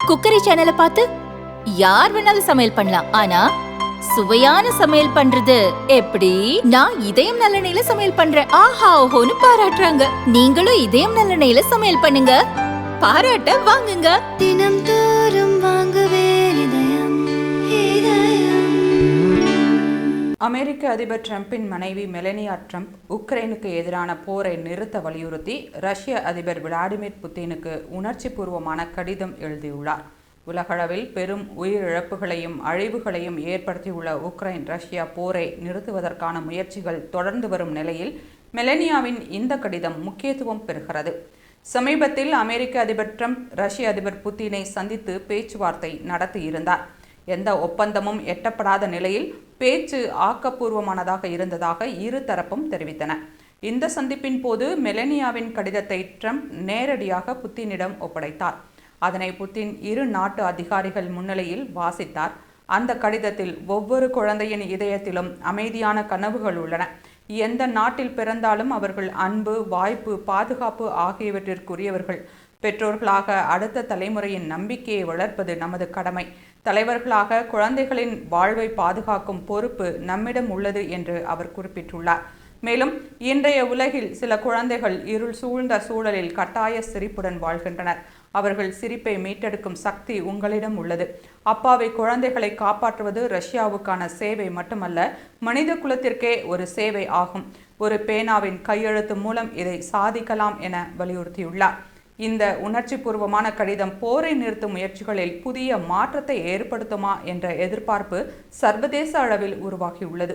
Cookery சேனலை பார்த்து யார் வேணாலும் சமையல் பண்ணலாம். ஆனா சுவையான சமையல் பண்றது எப்படி? நான் இதயம் நல்லெண்ணெயில சமையல் பண்றேன். ஆஹா ஓஹோன்னு பாராட்டுறாங்க. நீங்களும் இதயம் நல்லெண்ணெயில சமையல் பண்ணுங்க, பாராட்ட வாங்குங்க. தினம் தோறும் வாங்குவே இதயம் இதயம். அமெரிக்க அதிபர் டிரம்பின் மனைவி மெலனியா டிரம்ப் உக்ரைனுக்கு எதிரான போரை நிறுத்த வலியுறுத்தி ரஷ்ய அதிபர் விளாடிமிர் புட்டினுக்கு உணர்ச்சிபூர்வமான கடிதம் எழுதியுள்ளார். உலகளவில் பெரும் உயிரிழப்புகளையும் அழிவுகளையும் ஏற்படுத்தியுள்ள உக்ரைன் ரஷ்யா போரை நிறுத்துவதற்கான முயற்சிகள் தொடர்ந்து வரும் நிலையில் மெலனியாவின் இந்த கடிதம் முக்கியத்துவம் பெறுகிறது. சமீபத்தில் அமெரிக்க அதிபர் டிரம்ப் ரஷ்ய அதிபர் புட்டினை சந்தித்து பேச்சுவார்த்தை நடத்தியிருந்தார். எந்த ஒப்பந்தமும் எட்டப்படாத நிலையில் பேச்சு ஆக்கப்பூர்வமானதாக இருந்ததாக இரு தரப்பும் தெரிவித்தன. இந்த சந்திப்பின் போது மெலனியாவின் கடிதத்தை டிரம்ப் நேரடியாக புட்டினிடம் ஒப்படைத்தார். அதனை புட்டின் இரு நாட்டு அதிகாரிகள் முன்னிலையில் வாசித்தார். அந்த கடிதத்தில் ஒவ்வொரு குழந்தையின் இதயத்திலும் அமைதியான கனவுகள் உள்ளன. எந்த நாட்டில் பிறந்தாலும் அவர்கள் அன்பு, வாய்ப்பு, பாதுகாப்பு ஆகியவற்றிற்குரியவர்கள். பெற்றோர்களாக அடுத்த தலைமுறையின் நம்பிக்கையை வளர்ப்பது நமது கடமை. தலைவர்களாக குழந்தைகளின் வாழ்வை பாதுகாக்கும் பொறுப்பு நம்மிடம் உள்ளது என்று அவர் குறிப்பிட்டுள்ளார். மேலும் இன்றைய உலகில் சில குழந்தைகள் இருள் சூழ்ந்த சூழலில் கட்டாய சிரிப்புடன் வாழ்கின்றனர். அவர்கள் சிரிப்பை மீட்டெடுக்கும் சக்தி உங்களிடம் உள்ளது. அப்பாவி குழந்தைகளை காப்பாற்றுவது ரஷ்யாவுக்கான சேவை மட்டுமல்ல, மனித குலத்திற்கே ஒரு சேவை ஆகும். ஒரு பேனாவின் கையெழுத்து மூலம் இதை சாதிக்கலாம் என வலியுறுத்தியுள்ளார். இந்த உணர்ச்சிபூர்வமான கடிதம் போரை நிறுத்தும் முயற்சிகளில் புதிய மாற்றத்தை ஏற்படுத்துமா என்ற எதிர்பார்ப்பு சர்வதேச அளவில் உருவாகியுள்ளது.